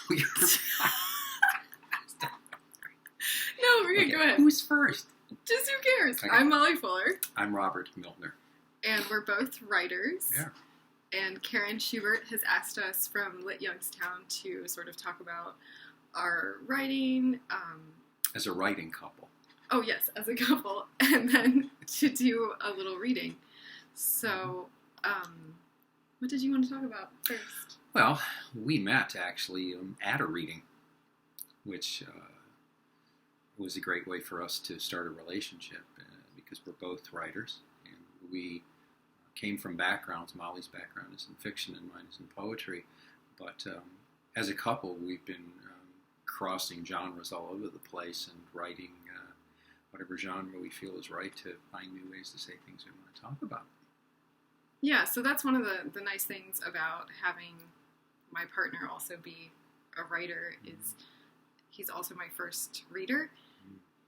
No, okay, go ahead. Who's first? Just who cares? Okay. I'm Molly Fuller. I'm Robert Miltner. And we're both writers. Yeah. And Karen Schubert has asked us from Lit Youngstown to sort of talk about our writing. As a writing couple. Oh, yes, as a couple. And then to do a little reading. So, what did you want to talk about first? Well, we met, actually, at a reading, which was a great way for us to start a relationship, because we're both writers, and we came from backgrounds. Molly's background is in fiction, and mine is in poetry, but as a couple, we've been crossing genres all over the place and writing whatever genre we feel is right to find new ways to say things we want to talk about. Yeah, so that's one of the nice things about having my partner also be a writer is he's also my first reader.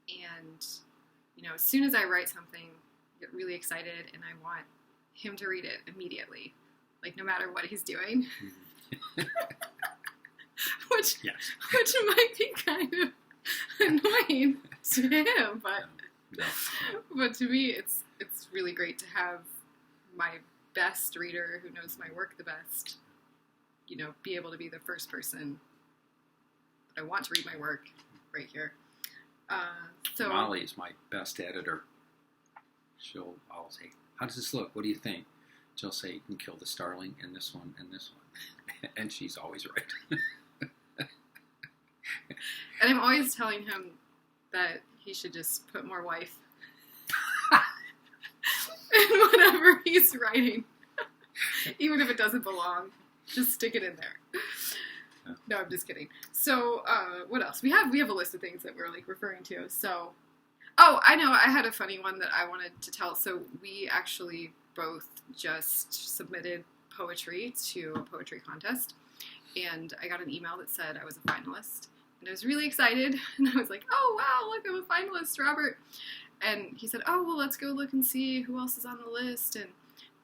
And, you know, as soon as I write something, I get really excited and I want him to read it immediately, like no matter what he's doing. which might be kind of annoying to him, but to me it's really great to have my best reader who knows my work the best, you know, be able to be the first person that I want to read my work right here. So Molly is my best editor. I'll say, how does this look? What do you think? She'll say, you can kill the starling and this one and this one. And she's always right. And I'm always telling him that he should just put more wife in whatever he's writing. Even if it doesn't belong, just stick it in there. Yeah. No, I'm just kidding. So, what else? We have a list of things that we're like referring to. So, oh, I know, I had a funny one that I wanted to tell. So we actually both just submitted poetry to a poetry contest, and I got an email that said I was a finalist, and I was really excited, and I was like, oh wow, look, I'm a finalist, Robert. And he said, oh, well, let's go look and see who else is on the list, and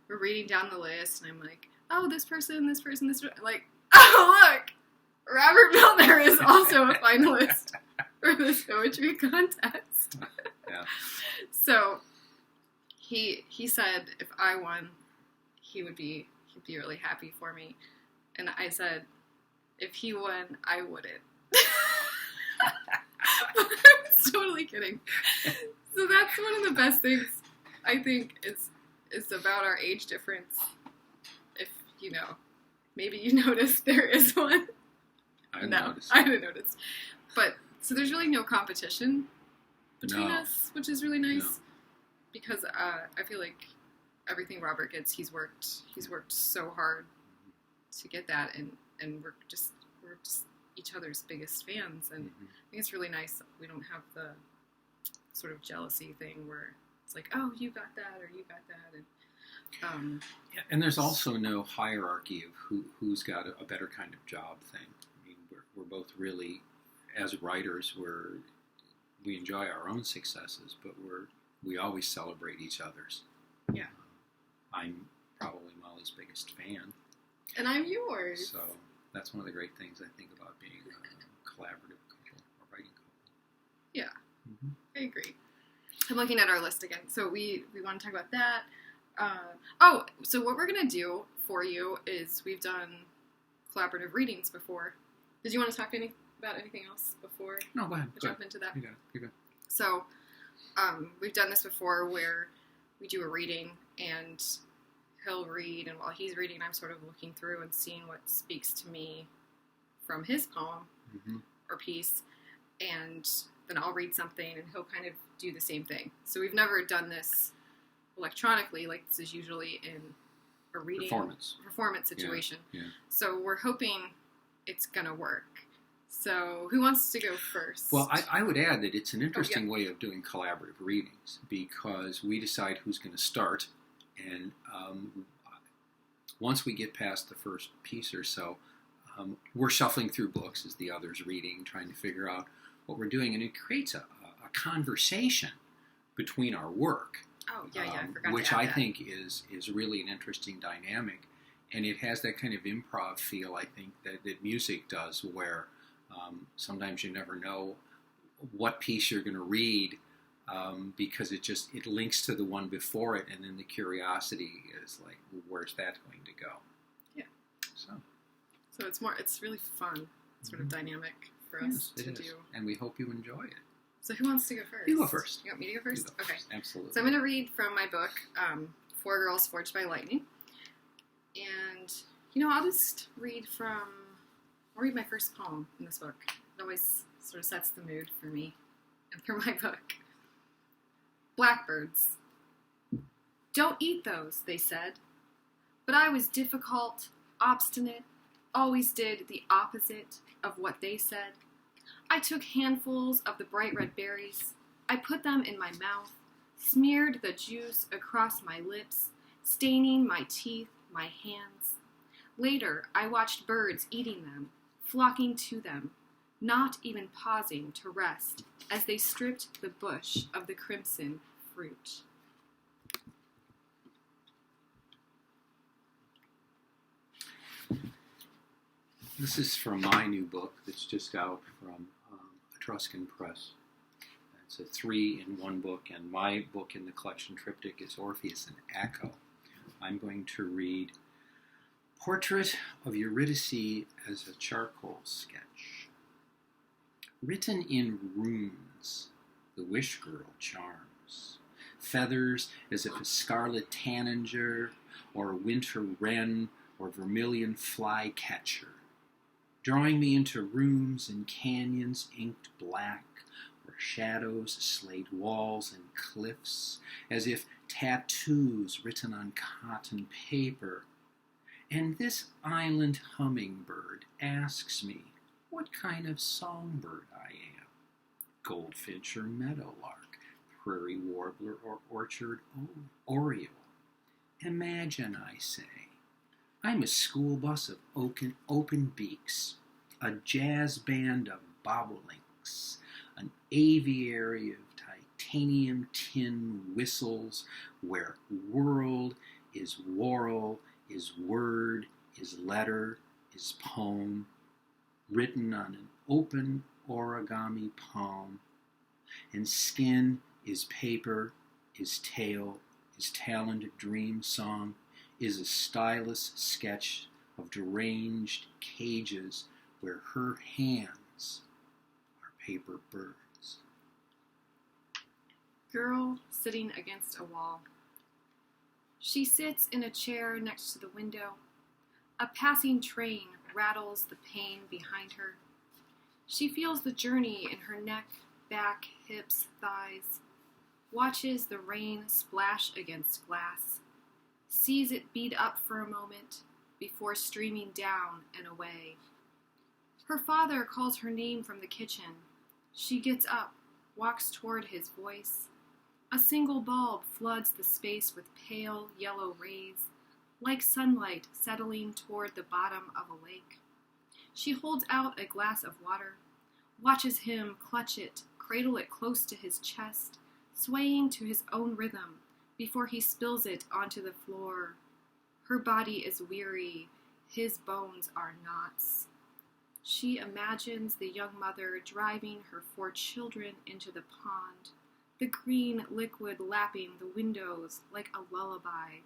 we're reading down the list, and I'm like, oh, this person, this person, this person, like, oh, look, Robert Miltner is also a finalist for this poetry contest. Yeah. So he said if I won, he'd be really happy for me. And I said if he won, I wouldn't. I was totally kidding. So that's one of the best things I think is about our age difference. If you know, maybe you noticed there is one. I noticed. I didn't notice. But so there's really no competition between us, which is really nice, because I feel like everything Robert gets, he's worked so hard to get that, and we're just each other's biggest fans, and I think it's really nice. We don't have the sort of jealousy thing where it's like, oh, you got that or you got that, and and there's also no hierarchy of who's got a better kind of job thing. I mean, we're both really, as writers, we enjoy our own successes, but we always celebrate each other's. Yeah. I'm probably Molly's biggest fan. And I'm yours. So that's one of the great things I think about being a collaborative couple, a writing couple. Yeah. Mm-hmm. I agree. I'm looking at our list again. So we want to talk about that. So what we're going to do for you is we've done collaborative readings before. Did you want to talk about anything else before? No, go ahead. We jump into that? You got it. You're good. So we've done this before where we do a reading and he'll read, and while he's reading, I'm sort of looking through and seeing what speaks to me from his poem or piece, and then I'll read something and he'll kind of do the same thing. So we've never done this electronically, like this is usually in a reading performance situation. Yeah. So we're hoping it's gonna work. So who wants to go first? Well, I would add that it's an interesting way of doing collaborative readings, because we decide who's going to start, and once we get past the first piece or so, we're shuffling through books as the other's reading, trying to figure out what we're doing, and it creates a conversation between our work. Oh, yeah, I forgot which to add I that. think is really an interesting dynamic, And it has that kind of improv feel, I think, that music does, where sometimes you never know what piece you're going to read, because it links to the one before it, and then the curiosity is like, well, where's that going to go? Yeah. So it's really fun, sort of dynamic for us to do. And we hope you enjoy it. So who wants to go first? You go first. You want me to go first? You go first. Okay. Absolutely. So I'm going to read from my book, Four Girls Forged by Lightning. And, I'll read my first poem in this book. It always sort of sets the mood for me and for my book. Blackbirds. Don't eat those, they said. But I was difficult, obstinate, always did the opposite of what they said. I took handfuls of the bright red berries. I put them in my mouth, smeared the juice across my lips, staining my teeth, my hands. Later, I watched birds eating them, flocking to them, not even pausing to rest as they stripped the bush of the crimson fruit. This is from my new book that's just out from Etruscan Press. It's a 3-in-1 book, and my book in the collection Triptych is Orpheus Echo. I'm going to read Portrait of Eurydice as a Charcoal Sketch. Written in runes, the wish girl charms. Feathers as if a scarlet tanager, or a winter wren, or vermilion flycatcher. Drawing me into rooms and canyons inked black, where shadows slayed walls and cliffs, as if tattoos written on cotton paper. And this island hummingbird asks me what kind of songbird I am. Goldfinch or meadowlark, prairie warbler or orchard oriole. Imagine, I say, I'm a school bus of open beaks, a jazz band of bobolinks, an aviary of titanium tin whistles, where world is whorl, is word, is letter, is poem, written on an open origami palm, and skin is paper, is tale, is talent dream song, is a stylus sketch of deranged cages where her hands are paper birds. Girl sitting against a wall. She sits in a chair next to the window. A passing train rattles the pane behind her. She feels the journey in her neck, back, hips, thighs. Watches the rain splash against glass. Sees it bead up for a moment before streaming down and away. Her father calls her name from the kitchen. She gets up, walks toward his voice. A single bulb floods the space with pale yellow rays, like sunlight settling toward the bottom of a lake. She holds out a glass of water, watches him clutch it, cradle it close to his chest, swaying to his own rhythm before he spills it onto the floor. Her body is weary, his bones are knots. She imagines the young mother driving her 4 children into the pond, the green liquid lapping the windows like a lullaby,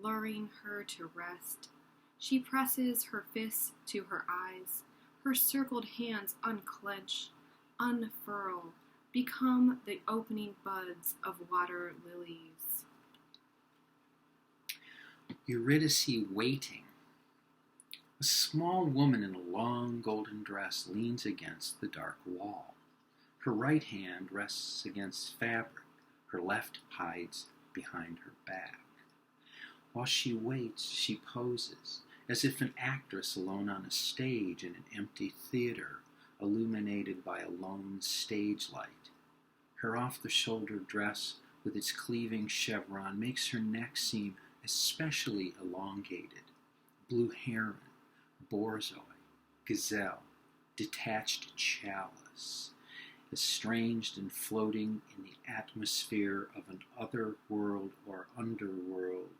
luring her to rest. She presses her fists to her eyes. Her circled hands unclench, unfurl, become the opening buds of water lilies. Eurydice waiting. A small woman in a long golden dress leans against the dark wall. Her right hand rests against fabric. Her left hides behind her back. While she waits, she poses, as if an actress alone on a stage in an empty theater, illuminated by a lone stage light. Her off-the-shoulder dress, with its cleaving chevron, makes her neck seem especially elongated. Blue heron, borzoi, gazelle, detached chalice, estranged and floating in the atmosphere of an other world or underworld,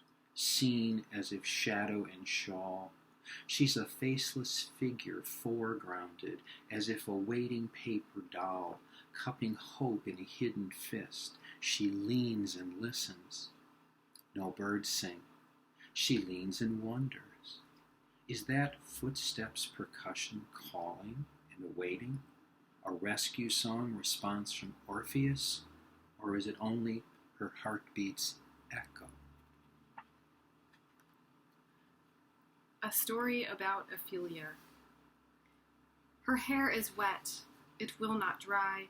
seen as if shadow and shawl. She's a faceless figure foregrounded, as if a waiting paper doll, cupping hope in a hidden fist. She leans and listens. No birds sing. She leans and wonders. Is that footsteps percussion calling and awaiting? A rescue song response from Orpheus? Or is it only her heartbeat's echo? A story about Ophelia. Her hair is wet. It will not dry.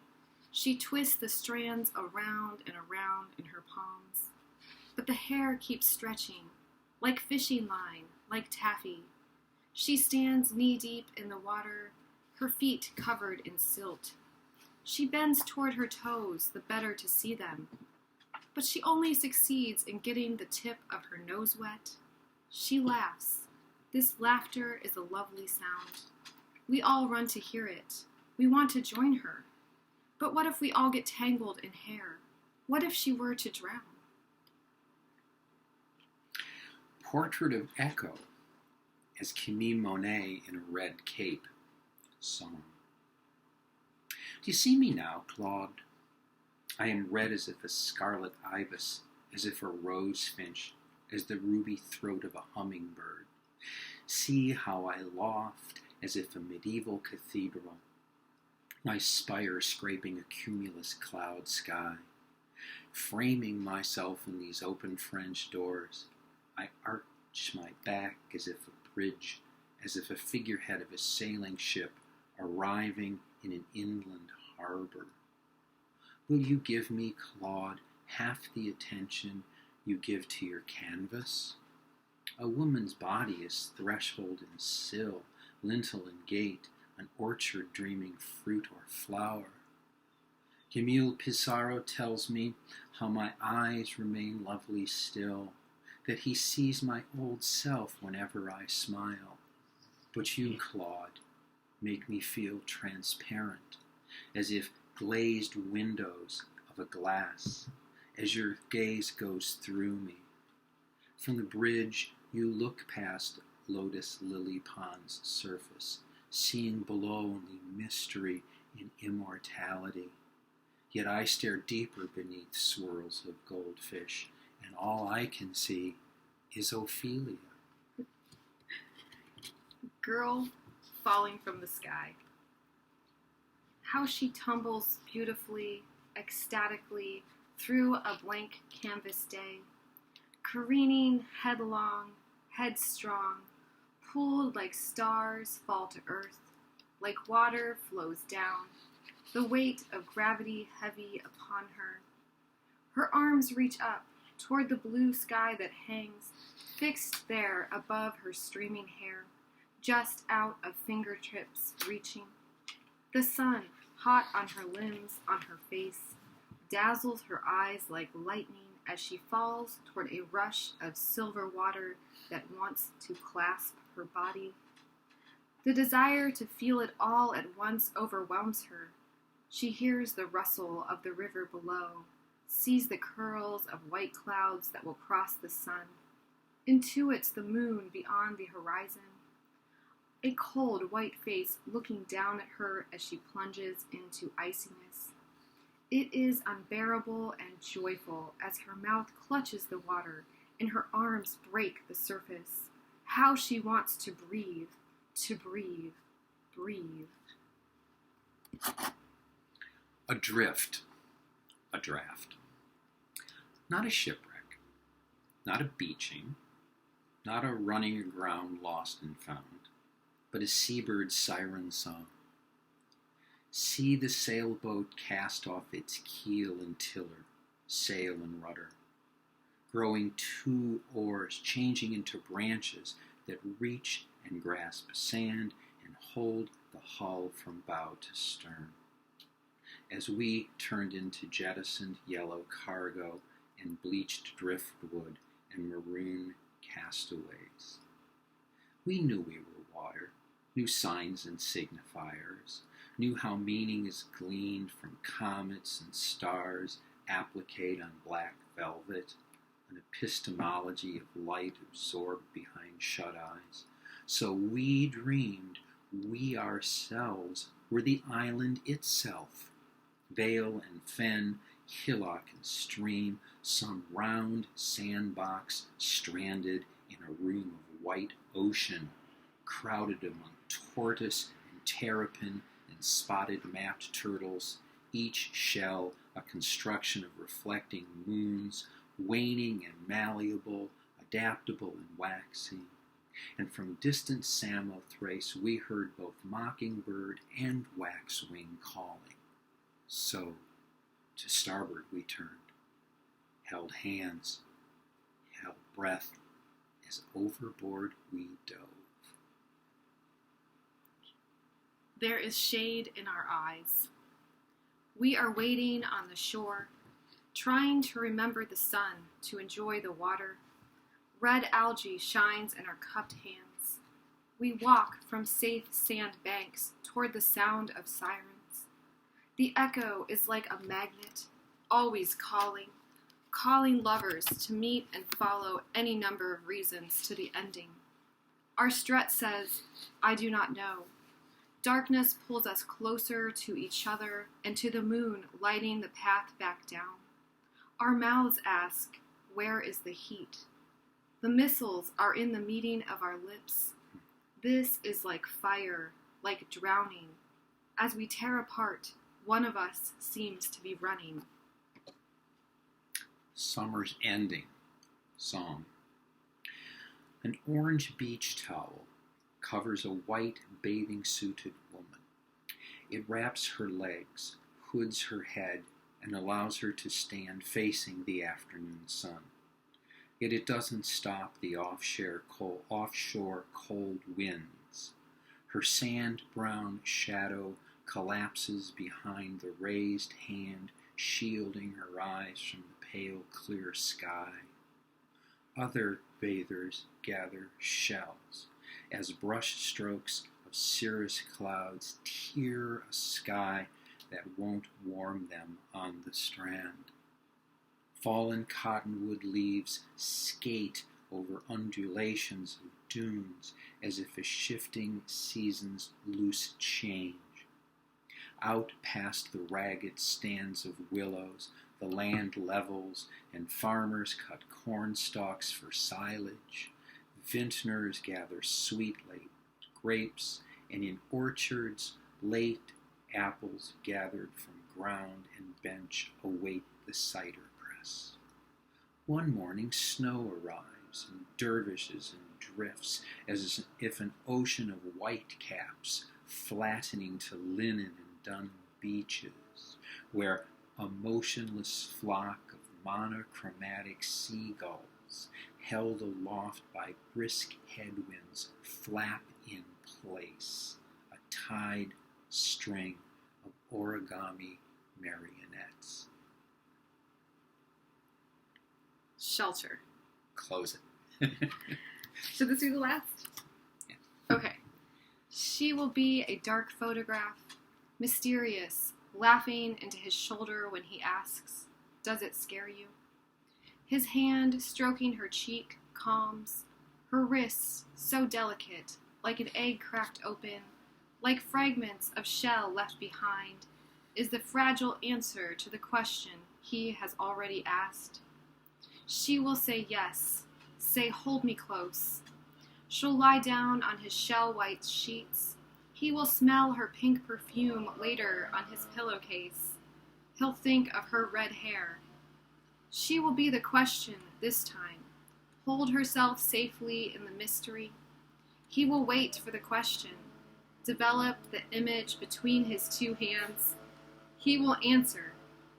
She twists the strands around and around in her palms. But the hair keeps stretching, like fishing line, like taffy. She stands knee-deep in the water, her feet covered in silt. She bends toward her toes, the better to see them. But she only succeeds in getting the tip of her nose wet. She laughs. This laughter is a lovely sound. We all run to hear it. We want to join her. But what if we all get tangled in hair? What if she were to drown? Portrait of Echo as Camille Monet in a red cape. Song. Do you see me now, Claude? I am red as if a scarlet ibis, as if a rose finch, as the ruby throat of a hummingbird. See how I loft as if a medieval cathedral, my spire scraping a cumulus cloud sky. Framing myself in these open French doors, I arch my back as if a bridge, as if a figurehead of a sailing ship arriving in an inland harbor. Will you give me, Claude, half the attention you give to your canvas? A woman's body is threshold and sill, lintel and gate, an orchard dreaming fruit or flower. Camille Pissarro tells me how my eyes remain lovely still, that he sees my old self whenever I smile. But you, Claude, make me feel transparent, as if glazed windows of a glass, as your gaze goes through me. From the bridge, you look past Lotus Lily Pond's surface, seeing below only mystery and immortality. Yet I stare deeper beneath swirls of goldfish, and all I can see is Ophelia. Girl falling from the sky. How she tumbles beautifully, ecstatically, through a blank canvas day, careening headlong, headstrong, pulled like stars fall to earth, like water flows down, the weight of gravity heavy upon her. Her arms reach up toward the blue sky that hangs, fixed there above her streaming hair, just out of fingertips reaching. The sun, hot on her limbs, on her face, dazzles her eyes like lightning as she falls toward a rush of silver water that wants to clasp her body. The desire to feel it all at once overwhelms her. She hears the rustle of the river below, sees the curls of white clouds that will cross the sun, intuits the moon beyond the horizon. A cold white face looking down at her as she plunges into iciness. It is unbearable and joyful as her mouth clutches the water and her arms break the surface. How she wants to breathe, breathe. Adrift, a draft. Not a shipwreck, not a beaching, not a running aground lost and found, but a seabird's siren song. See the sailboat cast off its keel and tiller, sail and rudder, growing two oars, changing into branches that reach and grasp sand and hold the hull from bow to stern. As we turned into jettisoned yellow cargo and bleached driftwood and maroon castaways. We knew we were water, knew signs and signifiers, knew how meaning is gleaned from comets and stars appliqued on black velvet, an epistemology of light absorbed behind shut eyes. So we dreamed we ourselves were the island itself, vale and fen, hillock and stream, some round sandbox stranded in a room of white ocean, crowded among tortoise and terrapin and spotted mapped turtles, each shell a construction of reflecting moons, waning and malleable, adaptable and waxy. And from distant Samothrace we heard both mockingbird and waxwing calling. So to starboard we turned, held hands, held breath, as overboard we dove. There is shade in our eyes. We are waiting on the shore, trying to remember the sun, to enjoy the water. Red algae shines in our cupped hands. We walk from safe sand banks toward the sound of sirens. The echo is like a magnet, always calling lovers to meet and follow any number of reasons to the ending. Our strut says, I do not know. Darkness pulls us closer to each other and to the moon lighting the path back down. Our mouths ask, where is the heat? The missiles are in the meeting of our lips. This is like fire, like drowning. As we tear apart, one of us seems to be running. Summer's ending. Song. An orange beach towel covers a white bathing-suited woman. It wraps her legs, hoods her head, and allows her to stand facing the afternoon sun. Yet it doesn't stop the offshore cold winds. Her sand-brown shadow collapses behind the raised hand, shielding her eyes from the pale, clear sky. Other bathers gather shells as brush strokes of cirrus clouds tear a sky that won't warm them on the strand. Fallen cottonwood leaves skate over undulations of dunes as if a shifting season's loose change. Out past the ragged stands of willows, the land levels, and farmers cut corn stalks for silage. Vintners gather sweet late grapes, and in orchards, late apples gathered from ground and bench await the cider press. One morning snow arrives in dervishes and drifts, as if an ocean of whitecaps flattening to linen and dun beaches, where a motionless flock of monochromatic seagulls, held aloft by brisk headwinds, flap in place, a tied string of origami marionettes. Shelter. Close it. Should this be the last? Yeah. Okay. She will be a dark photograph, mysterious, laughing into his shoulder when he asks, does it scare you? His hand stroking her cheek calms, her wrists so delicate, like an egg cracked open, like fragments of shell left behind, is the fragile answer to the question he has already asked. She will say yes, say hold me close. She'll lie down on his shell-white sheets. He will smell her pink perfume later on his pillowcase. He'll think of her red hair. She will be the question this time, hold herself safely in the mystery. He will wait for the question, develop the image between his two hands. He will answer.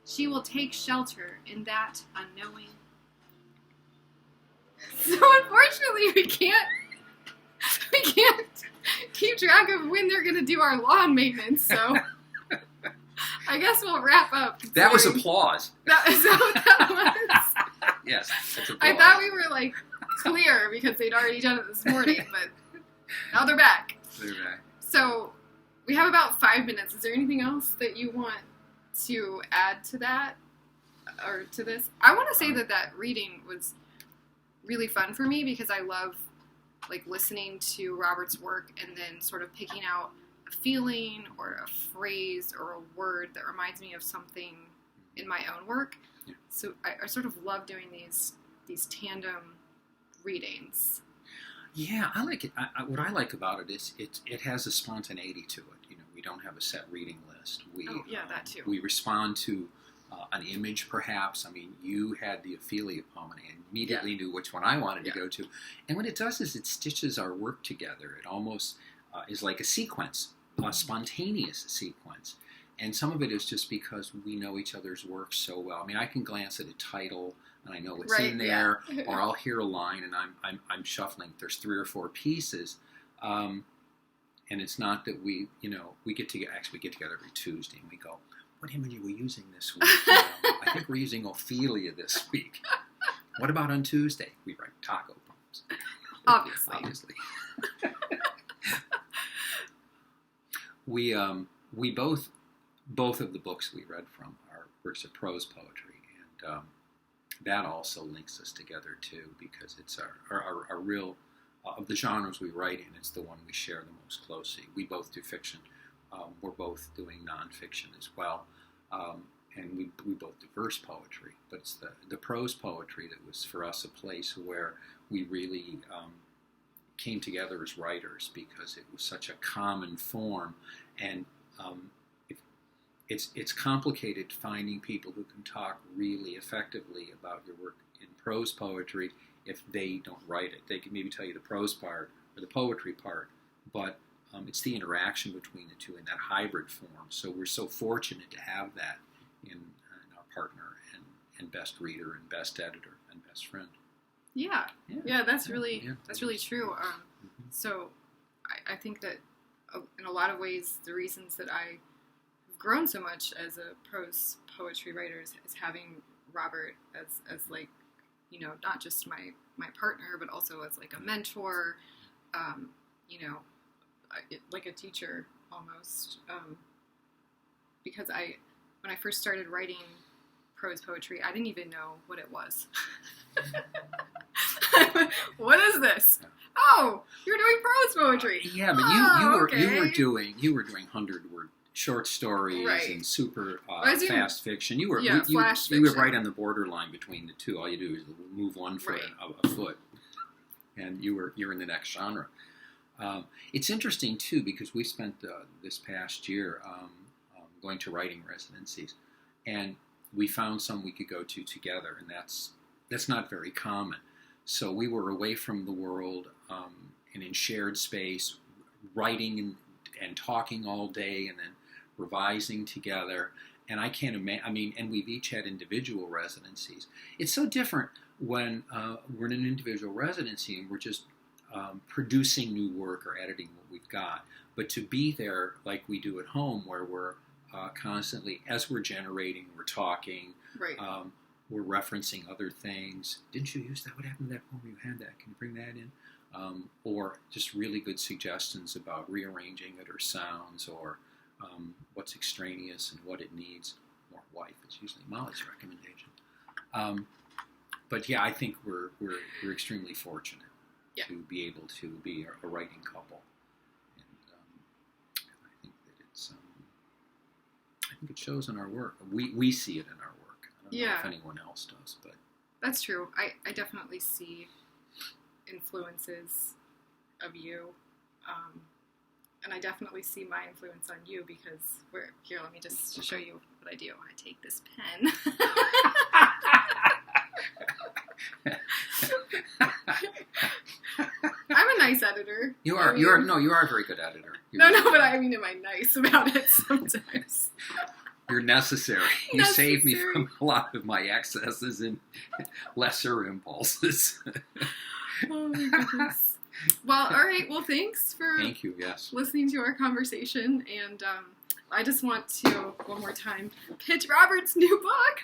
She will take shelter in that unknowing. So unfortunately we can't keep track of when they're going to do our lawn maintenance, so I guess we'll wrap up. That was applause. Is that what that was? Yes, that's applause. I thought we were, like, clear because they'd already done it this morning, but now they're back. They're back. So we have about 5 minutes. Is there anything else that you want to add to that or to this? I want to say that reading was really fun for me because I love like listening to Robert's work and then sort of picking out a feeling or a phrase or a word that reminds me of something in my own work. Yeah. So I sort of love doing these tandem readings. Yeah, I like it. What I like about it is it has a spontaneity to it. You know, we don't have a set reading list. That too. We respond to an image, perhaps. I mean, you had the Ophelia poem, and I immediately knew which one I wanted to go to. And what it does is it stitches our work together. It almost is like a sequence, a spontaneous sequence. And some of it is just because we know each other's work so well. I mean, I can glance at a title and I know what's in there, or I'll hear a line and I'm shuffling. There's 3 or 4 pieces, and it's not that we get together. Actually, we get together every Tuesday and we go, "What image are we using this week?" I think we're using Ophelia this week. What about on Tuesday? We write taco poems. Obviously. We both of the books we read from are works of prose poetry, and that also links us together too, because it's our real of the genres we write in. It's the one we share the most closely. We both do fiction. We're both doing nonfiction as well, and we both do verse poetry. But it's the prose poetry that was for us a place where we really came together as writers, because it was such a common form, and it's complicated finding people who can talk really effectively about your work in prose poetry if they don't write it. They can maybe tell you the prose part or the poetry part, but it's the interaction between the two in that hybrid form. So we're so fortunate to have that in our partner and best reader and best editor and best friend. Yeah, that's really true. So I think that in a lot of ways, the reasons that I have grown so much as a prose poetry writer is having Robert as like, not just my partner, but also as like a mentor, like a teacher almost. Because when I first started writing prose poetry, I didn't even know what it was. What is this? Oh, you're doing prose poetry. Yeah, but you were doing 100-word short stories and super fast fiction. You were flash you were fiction. right on the borderline between the two. All you do is move one foot a foot, and you're in the next genre. It's interesting too, because we spent this past year going to writing residencies, and we found some we could go to together, and that's not very common. So we were away from the world and in shared space, writing and talking all day, and then revising together. And I can't imagine. And we've each had individual residencies. It's so different when we're in an individual residency and we're just producing new work or editing what we've got. But to be there like we do at home, where we're constantly, as we're generating, we're talking. Right. We're referencing other things. Didn't you use that? What happened to that poem? You had that. Can you bring that in? Or just really good suggestions about rearranging it, or sounds, or what's extraneous and what it needs. More wife. It's usually Molly's recommendation. But yeah, I think we're extremely fortunate to be able to be a writing couple, and I think that I think it shows in our work. We see it in our work. I don't know if anyone else does, but that's true. I definitely see influences of you, and I definitely see my influence on you, because here. Let me just show you what I do. I take this pen. I'm a nice editor. You are. You are a very good editor. But I mean, am I nice about it sometimes? You're necessary. You save me from a lot of my excesses and lesser impulses. Oh my goodness. Well, all right. Well, thanks for listening to our conversation. And I just want to, one more time, pitch Robert's new book.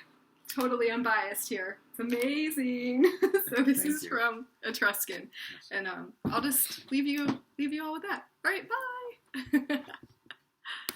Totally unbiased here. It's amazing. So this is from Etruscan. Yes. And I'll just leave you all with that. All right, bye.